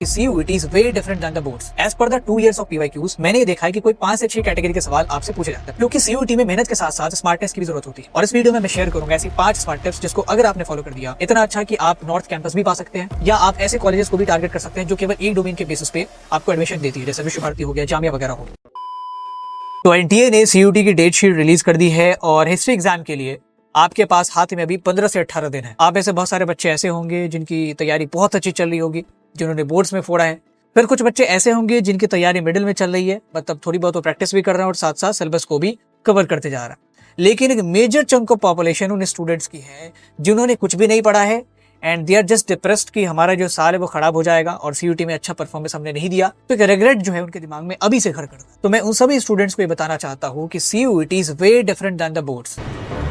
CUET is way different than the boards. As per the 2 years of PYQs, मैंने ये देखा है कि कोई 5 से 6 कैटेगरी के सवाल आपसे पूछे जाते हैं, क्योंकि CUET में मेहनत के साथ साथ स्मार्टनेस की भी जरूरत होती है। और इस वीडियो में मैं शेयर करूंगा ऐसी 5 स्मार्ट टिप्स जिसको अगर आपने फॉलो कर दिया, इतना अच्छा कि आप नॉर्थ कैंपस भी पा सकते हैं, या आप ऐसे कॉलेजेस को भी टारगेट कर सकते हैं जो केवल एक डोमेन के बेसिस पे आपको एडमिशन देती है, जैसे विश्व भारती हो गया, जामिया वगैरह हो गया। तो NTA ने CUET की डेट शीट रिलीज कर दी है और हिस्ट्री एग्जाम के लिए आपके पास हाथ में अभी 15 से 18 दिन है। आप ऐसे बहुत सारे बच्चे ऐसे होंगे जिनकी तैयारी बहुत अच्छी चल रही होगी, जिन्होंने बोर्ड्स में फोड़ा है। फिर कुछ बच्चे ऐसे होंगे जिनकी तैयारी मिडिल में चल रही है, मतलब थोड़ी बहुत प्रैक्टिस भी कर रहे हैं और साथ साथ सिलेबस को भी कवर करते जा रहा है। लेकिन एक मेजर चंक ऑफ पॉपुलेशन उन स्टूडेंट्स की है जिन्होंने कुछ भी नहीं पढ़ा है and they are just depressed कि हमारा जो साल है वो खराब हो जाएगा और CUET में अच्छा परफॉर्मेंस हमने नहीं दिया, तो एक रिग्रेट जो है उनके दिमाग में अभी से घर करता है। तो मैं उन सभी स्टूडेंट्स को ये बताना चाहता हूँ कि CUET is way different than the boards.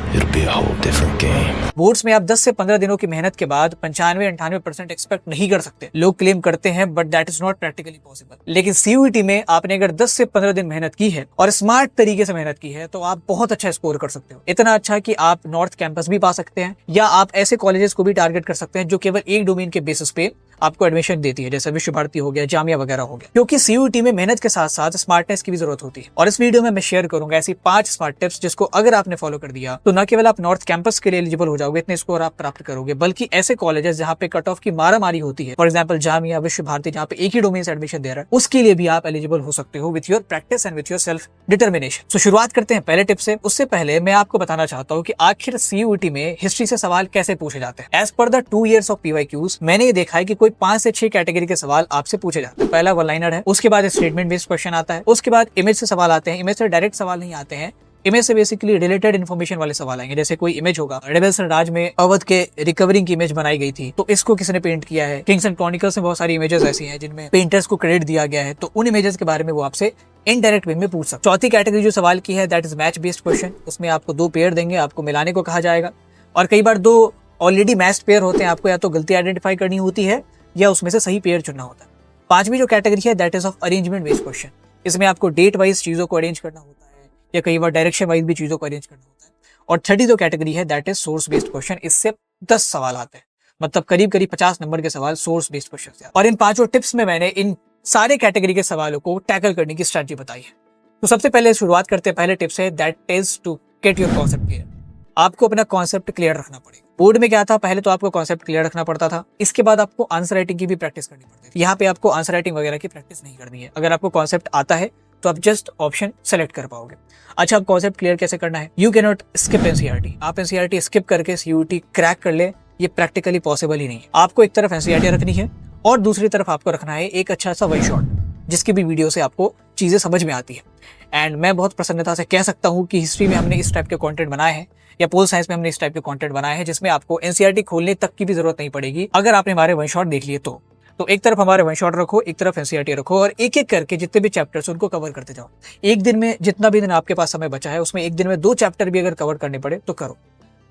It'll be a whole different game. Boards में आप 10 से 15 दिनों की मेहनत के बाद 95-98% एक्सपेक्ट नहीं कर सकते। लोग क्लेम करते हैं but that is not practically possible. लेकिन CUET में आपने अगर 10 से 15 दिन मेहनत की है और स्मार्ट तरीके से मेहनत की है तो आप बहुत अच्छा स्कोर कर सकते हो। इतना अच्छा कि आप नॉर्थ कैंपस भी पा सकते हैं, या आप ऐसे कॉलेजेस को भी टारगेट कर सकते हैं जो केवल एक डोमेन के बेसिस पे आपको एडमिशन देती है, जैसे विश्व भारती हो गया, जामिया वगैरह हो गया। क्योंकि CUET में मेहनत के साथ साथ स्मार्टनेस की भी जरूरत होती है। और इस वीडियो में मैं शेयर करूंगा ऐसी 5 स्मार्ट टिप्स जिसको अगर आपने फॉलो कर दिया तो न केवल आप नॉर्थ कैंपस के लिए एलिजिबल हो जाओगे, इतने स्कोर आप प्राप्त करोगे, बल्कि ऐसे कॉलेजेस जहां पे कट ऑफ की मारामारी होती है, फॉर एग्जांपल जामिया, विश्व भारती, जहां पे एक ही डोमेन से एडमिशन दे रहा है, उसके लिए भी आप एलिजिबल हो सकते हो with your practice and with your self determination. तो शुरुआत करते हैं पहले टिप से। उससे पहले मैं आपको बताना चाहता हूँ कि आखिर CUET में हिस्ट्री से सवाल कैसे पूछे जाते हैं। As per the 2 years of PYQs, मैंने ये देखा है कि कोई 5 से 6 कैटेगरी के सवाल आपसे पूछे जाते हैं। पहला वन लाइनर है, उसके बाद स्टेटमेंट बेस्ड क्वेश्चन आता है, उसके बाद इमेज से सवाल आते हैं। इमेज से डायरेक्ट सवाल नहीं आते हैं, इमेज से बेसिकली रिलेटेड इन्फॉर्मेशन वाले सवाल आएंगे। जैसे कोई इमेज होगा, रेबल्स राज में अवध के रिकवरिंग की इमेज बनाई गई थी, तो इसको किसने पेंट किया है। किंग्स एंड क्रॉनिकल्स में बहुत सारी इमेजेस ऐसी हैं जिनमें पेंटर्स को क्रेडिट दिया गया है, तो उन इमेजेस के बारे में वो आपसे इनडायरेक्ट वे में पूछ सकते। चौथी कैटेगरी जो सवाल की है that is match based question. उसमें आपको 2 पेयर देंगे, आपको मिलाने को कहा जाएगा, और कई बार 2 ऑलरेडी मैच्ड पेयर होते हैं, आपको या तो गलती आइडेंटिफाई करनी होती है या उसमें से सही पेयर चुनना होता है। 5वीं जो कैटेगरी है that is of arrangement based question. इसमें आपको डेट वाइज चीजों को अरेंज करना होता है, या कई बार डायरेक्शन वाइज भी चीजों को अरेंज करना होता है। और 30 जो कैटेगरी है that is source based question. इससे 10 सवाल आते हैं, मतलब करीब 50 नंबर के सवाल सोर्स बेस्ड क्वेश्चन से। और इन 5 टिप्स में मैंने इन सारे कैटेगरी के सवालों को टैकल करने की स्ट्रेटजी बताई है। तो सबसे पहले शुरुआत करते हैं पहले टिप से, that is to get your concept clear. आपको अपना कॉन्सेप्ट क्लियर रखना पड़ेगा। बोर्ड में क्या था, पहले तो आपको कॉन्सेप्ट क्लियर रखना पड़ता था, इसके बाद आपको आंसर राइटिंग की भी प्रैक्टिस करनी पड़ती थी। यहाँ पे आपको आंसर राइटिंग वगैरह की प्रैक्टिस नहीं करनी है। अगर आपको कॉन्सेप्ट आता है तो आप जस्ट ऑप्शन सेलेक्ट कर पाओगे। अच्छा, अब कॉन्सेप्ट क्लियर कैसे करना है? You can not skip NCERT। आप NCERT स्किप करके CUET क्रैक कर ले, ये प्रैक्टिकली पॉसिबल ही नहीं है। आपको एक तरफ NCERT रखनी है और दूसरी तरफ आपको रखना है एक अच्छा सा वन शॉट, जिसकी भी वीडियो से आपको चीजें समझ में आती है। एंड मैं बहुत प्रसन्नता से कह सकता हूँ कि हिस्ट्री में हमने इस टाइप के कंटेंट बनाए हैं, या पोल साइंस में हमने इस टाइप के कंटेंट बनाए हैं, जिसमें आपको NCERT खोलने तक की भी जरूरत नहीं पड़ेगी अगर आपने हमारे वन शॉट देख लिए तो। एक तरफ हमारे वन शॉट रखो, एक तरफ NCERT रखो, और एक एक करके जितने भी चैप्टर्स उनको कवर करते जाओ। एक दिन में जितना भी दिन आपके पास समय बचा है, उसमें एक दिन में 2 चैप्टर भी अगर कवर करने पड़े तो करो।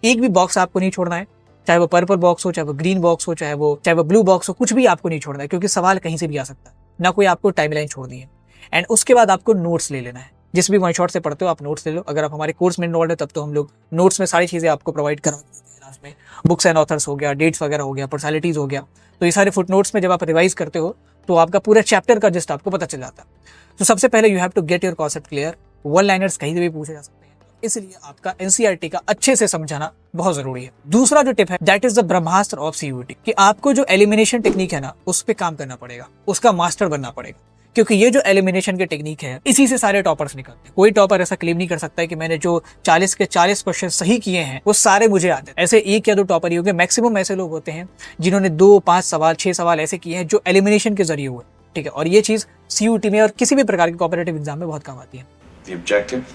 एक भी बॉक्स आपको नहीं छोड़ना है, चाहे वो पर्पल बॉक्स हो, चाहे वो ग्रीन बॉक्स हो, चाहे वो ब्लू बॉक्स हो, कुछ भी आपको नहीं छोड़ना है, क्योंकि सवाल कहीं से भी आ सकता है, ना कोई आपको टाइमलाइन छोड़नी है। एंड उसके बाद आपको नोट्स ले लेना है। जिस भी वन शॉट से पढ़ते हो आप नोट्स ले लो। अगर आप हमारे कोर्स में इन्वॉल्व है तब तो हम लोग नोट्स में सारी चीजें आपको प्रोवाइड करा देते हैं। लास्ट में बुक्स एंड ऑथर्स हो गया, डेट्स वगैरह हो गया, पर्सनैलिटीज हो गया, तो ये सारे फुट नोट्स में जब आप रिवाइज करते हो तो आपका पूरा चैप्टर का जिस्ट आपको पता चल जाता है। तो सबसे पहले you have to get your concept clear. One liners कहीं से भी पूछे जा सकते हैं, इसलिए आपका NCERT का अच्छे से समझाना बहुत जरूरी है। दूसरा जो टिप है that is the Brahmastra of CUET, कि आपको जो एलिमिनेशन टेक्निक है ना, उस पर काम करना पड़ेगा, उसका मास्टर बनना पड़ेगा। क्योंकि ये जो एलिमिनेशन की टेक्निक है, इसी से सारे टॉपर्स निकलते हैं। कोई टॉपर ऐसा क्लेम नहीं कर सकता है कि मैंने जो 40 के 40 क्वेश्चन सही किए हैं वो सारे मुझे आते हैं। ऐसे 1 या 2 टॉपर ही होंगे, मैक्सिमम ऐसे लोग होते हैं जिन्होंने 2, 5 सवाल, 6 सवाल ऐसे किए हैं जो एलिमिनेशन के जरिए हुए। ठीक है, और ये चीज CUET में और किसी भी प्रकार के कॉम्पिटिटिव एग्जाम में बहुत काम आती है। The objective,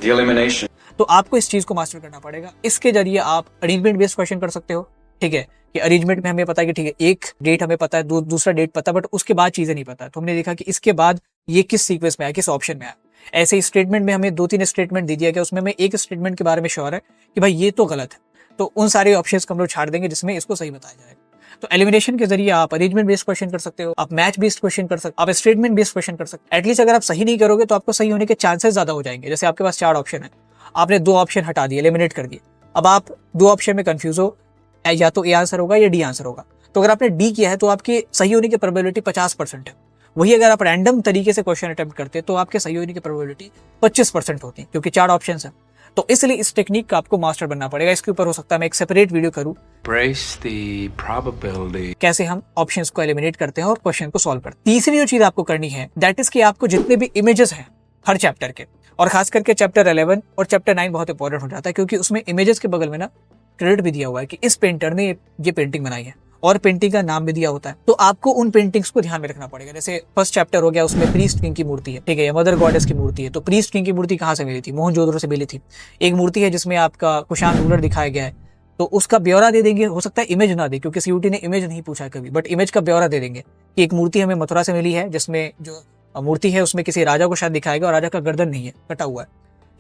the elimination. तो आपको इस चीज को मास्टर करना पड़ेगा। इसके जरिए आप अरेंजमेंट बेस्ड क्वेश्चन कर सकते हो। ठीक है, कि अरेंजमेंट में हमें पता है कि ठीक है, एक डेट हमें पता है, दूसरा डेट पता है, बट उसके बाद चीजें नहीं पता है। तो हमने देखा कि इसके बाद ये किस सीक्वेंस में आया, किस ऑप्शन में आया। ऐसे ही स्टेटमेंट में हमें 2-3 स्टेटमेंट दे दिया गया, उसमें हमें एक स्टेटमेंट के बारे में श्योर है कि भाई ये तो गलत है, तो उन सारे ऑप्शंस को हम लोग छाड़ देंगे जिसमें इसको सही बताया जाएगा। तो एलिमिनेशन के जरिए आप अरेंजमेंट बेस्ड क्वेश्चन कर सकते हो, आप मैच बेस्ड क्वेश्चन कर सकते हो, आप स्टेटमेंट बेस्ड क्वेश्चन कर सकते हो। एटलीस्ट अगर आप सही नहीं करोगे तो आपको सही होने के चांसेस ज्यादा हो जाएंगे। जैसे आपके पास 4 ऑप्शन है, आपने 2 ऑप्शन हटा दिए, एलिमिनेट कर दिए, अब आप 2 ऑप्शन में कंफ्यूज हो, या तो ए आंसर होगा या डी आंसर होगा, तो अगर आपने डी किया है तो आपकी सही होने की प्रोबेबिलिटी 50% है। वही अगर आप रैंडम तरीके से क्वेश्चन अटेम्प्ट करते हैं तो आपके सही होने की प्रोबेबिलिटी 25% होती है, क्योंकि 4 ऑप्शंस हैं। तो इसलिए इस टेक्निक का आपको मास्टर बनना पड़ेगा। इसके ऊपर हो सकता है मैं एक सेपरेट वीडियो करूं, Brace the probability. कैसे हम ऑप्शंस को एलिमिनेट करते हैं और क्वेश्चन को सॉल्व करते हैं। तीसरी जो चीज आपको करनी है दैट इज कि आपको जितने भी इमेजेस हैं हर चैप्टर के, और खास करके चैप्टर 11 और चैप्टर 9 बहुत इंपॉर्टेंट हो जाता है, क्योंकि उसमें इमेजेस के बगल में ना क्रेडिट भी दिया हुआ है कि इस पेंटर ने ये पेंटिंग बनाई है, और पेंटिंग का नाम भी दिया होता है। तो आपको उन पेंटिंग्स को ध्यान में रखना पड़ेगा। जैसे फर्स्ट चैप्टर हो गया, उसमें प्रीस्ट किंग की मूर्ति है, ठीक है, या मदर गॉडेस की मूर्ति है। तो प्रीस्ट किंग की मूर्ति कहाँ से मिली थी? मोहनजोदड़ो से मिली थी। एक मूर्ति है जिसमें आपका कुषाण रूलर दिखाया गया है, तो उसका ब्यौरा दे देंगे। हो सकता है इमेज ना दे, क्योंकि सीयूटी ने इमेज नहीं पूछा है कभी, बट इमेज का ब्यौरा दे देंगे कि एक मूर्ति हमें मथुरा से मिली है, जिसमें जो मूर्ति है उसमें किसी राजा को शायद दिखाएगा और राजा का गर्दन नहीं है, कटा हुआ है।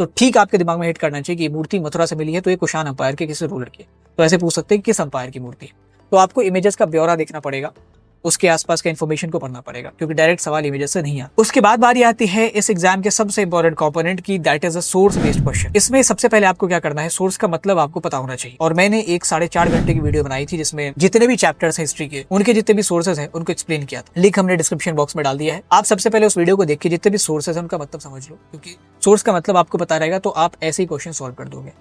तो ठीक आपके दिमाग में हिट करना चाहिए कि ये मूर्ति मथुरा से मिली है, तो ये कुषाण अंपायर के किसी रूलर की है। तो ऐसे पूछ सकते हैं कि किस अंपायर की मूर्ति है। तो आपको इमेजेस का ब्यौरा देखना पड़ेगा, उसके आसपास के इन्फॉर्मेशन को पढ़ना पड़ेगा, क्योंकि डायरेक्ट सवाल इमेजेस से नहीं आता। उसके बाद बारी आती है इस एग्जाम के सबसे इंपॉर्टेंट कंपोनेंट की, that is a source based question. इसमें सबसे पहले आपको क्या करना है, सोर्स का मतलब आपको पता होना चाहिए। और मैंने एक 4.5 घंटे की वीडियो बनाई थी जिसमें जितने भी चैप्टर्स हैं हिस्ट्री के, उनके जितने भी सोर्सेज हैं उनको एक्सप्लेन किया था। लिंक हमने डिस्क्रिप्शन बॉक्स में डाल दिया है। आप सबसे पहले उस वीडियो को देख के जितने भी सोर्सेज हैं उनका मतलब समझ लो, क्योंकि सोर्स का मतलब आपको पता रहेगा तो आप ऐसे ही क्वेश्चन सॉल्व कर दोगे।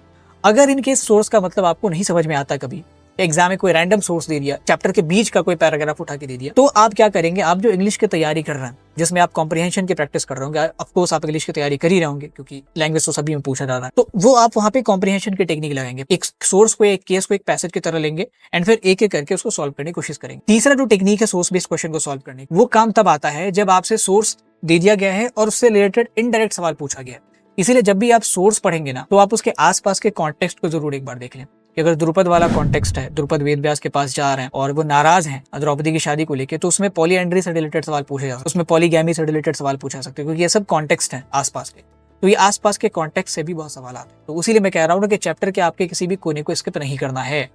अगर इनके सोर्स का मतलब आपको नहीं समझ में आता, कभी एग्जाम में कोई रैंडम सोर्स दे दिया, चैप्टर के बीच का कोई पैराग्राफ उठा के दे दिया, तो आप क्या करेंगे, आप जो इंग्लिश की तैयारी कर रहे हैं, जिसमें आप कॉम्प्रिहेंशन की प्रैक्टिस कर रहे होंगे, ऑफ कोर्स आप इंग्लिश की तैयारी कर ही रहे होंगे क्योंकि लैंग्वेज तो सभी में पूछा जा रहा है, तो वो आप वहां पे कॉम्प्रिहेंशन की टेक्निक लगाएंगे। एक सोर्स को, एक केस को एक पैसेज की तरह लेंगे एंड फिर एक एक करके उसको सॉल्व करने की कोशिश करेंगे। तीसरा जो टेक्निक है सोर्स बेस्ड क्वेश्चन को सॉल्व करने की, वो काम तब आता है जब आपसे सोर्स दे दिया गया है और उससे रिलेटेड इनडायरेक्ट सवाल पूछा गया है। इसीलिए जब भी आप सोर्स पढ़ेंगे ना, तो आप उसके आसपास के कॉन्टेक्स्ट को जरूर एक बार देख लें। कि अगर द्रुपद वाला कॉन्टेक्स्ट है, द्रुपद वेद व्यास के पास जा रहे हैं और वो नाराज हैं द्रौपदी की शादी को लेके, तो उसमें पॉलीएंड्री से रिलेटेड सवाल पूछे जा सकते हैं, उसमें पॉलीगैमी से रिलेटेड सवाल पूछा सकते हैं, क्योंकि ये सब कॉन्टेक्स्ट हैं आसपास के। तो ये आसपास के कॉन्टेक्स्ट से भी बहुत सवाल आते हैं। तो इसीलिए मैं कह रहा हूँ कि चैप्टर के आपके किसी भी कोने को स्किप नहीं करना है,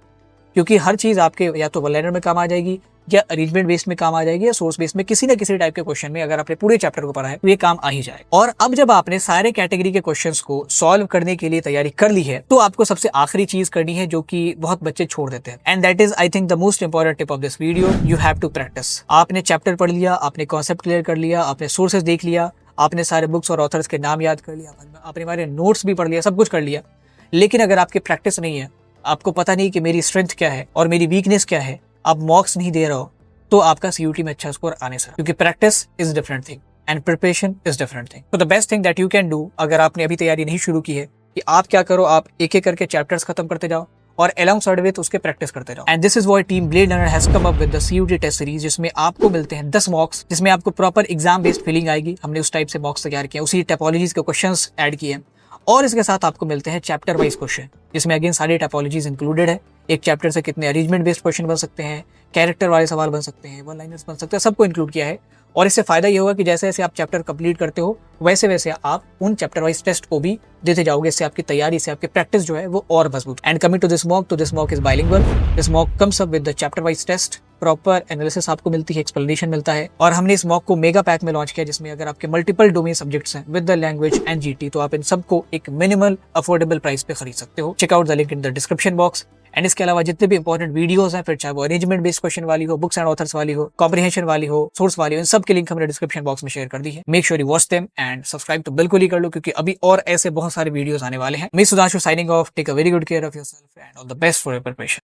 क्योंकि हर चीज आपके या तो वन लाइनर में काम आ जाएगी, या अरेंजमेंट बेस्ड में काम आ जाएगी, या सोर्स बेस्ड में किसी न किसी टाइप के क्वेश्चन में अगर आपने पूरे चैप्टर को पढ़ा है तो ये काम आ ही जाए। और अब जब आपने सारे कैटेगरी के क्वेश्चंस को सॉल्व करने के लिए तैयारी कर ली है, तो आपको सबसे आखिरी चीज करनी है जो कि बहुत बच्चे छोड़ देते हैं, and that is I think the most important tip of this video. You have to practice. आपने चैप्टर पढ़ लिया, आपने कॉन्सेप्ट क्लियर कर लिया, आपने सोर्सेज देख लिया, आपने सारे बुक्स और ऑथर्स के नाम याद कर लिया, आपने हमारे नोट्स भी पढ़ लिया, सब कुछ कर लिया, लेकिन अगर आपकी प्रैक्टिस नहीं है, आपको पता नहीं कि मेरी स्ट्रेंथ क्या है और मेरी वीकनेस क्या है, आप मॉक्स नहीं दे रहे हो, तो आपका सीयूटी में अच्छा स्कोर आने से, क्योंकि practice is different thing and preparation is different thing. तो the best thing that you can do, अगर आपने अभी तैयारी नहीं शुरू की है, कि आप क्या करो, आप एक एक करके चैप्टर्स खत्म करते जाओ और अलोंग साइड विद उसके प्रैक्टिस करते जाओ। And this is why Team Blade Learner has come up with the CUET test series, जिसमें आपको मिलते हैं 10 मॉक्स, जिसमें आपको प्रॉपर एग्जाम बेस्ड फीलिंग आएगी। हमने उस टाइप से मॉक्स तैयार किए, उसी टाइपोलॉजीज के क्वेश्चंस ऐड किए, और इसके साथ आपको मिलते हैं चैप्टर वाइज क्वेश्चन, जिसमें अगेन सारी टाइपोलॉजीज इंक्लूडेड है। एक चैप्टर से कितने अरेंजमेंट बेस्ड क्वेश्चन बन सकते हैं, कैरेक्टर वाले सवाल बन सकते हैं, वन लाइनर्स बन सकते हैं, सबको इंक्लूड किया है। और इससे फायदा ये होगा कि जैसे जैसे आप चैप्टर कंप्लीट करते हो, वैसे वैसे आप उन चैप्टर वाइज टेस्ट को भी देते जाओगे। इससे आपकी तैयारी से आपकी प्रैक्टिस जो है वो और मजबूत। And coming to this mock is bilingual. This mock comes up with the chapter wise test, proper analysis आपको मिलती है, एक्सप्लेनेशन मिलता है। और हमने इस मॉक को मेगा पैक में लॉन्च किया, जिसमें अगर आपके मल्टीपल डोमेन सब्जेक्ट्स हैं with the language and GT, तो आप इन सबको एक मिनिमल अफोर्डेबल प्राइस पे खरीद सकते हो। Check out the link in the description box. And इसके अलावा जितने भी इंपॉर्टेंट वीडियोस हैं, फिर चाहे वो अरेंजमेंट बेस्ड क्वेश्चन वाली हो, बुक्स एंड ऑथर्स वाली हो, कॉम्प्रिहेंशन वाली हो, सोर्स वाली हो, इन सब के लिंक हमने डिस्क्रिप्शन बॉक्स में शेयर कर दी है। Make sure you watch them and subscribe तो बिल्कुल ही कर लो, क्योंकि अभी और ऐसे बहुत सारे वीडियोस आने वाले हैं। मैं Sudhanshu signing off. Take a very good care of yourself and all the best for your preparation.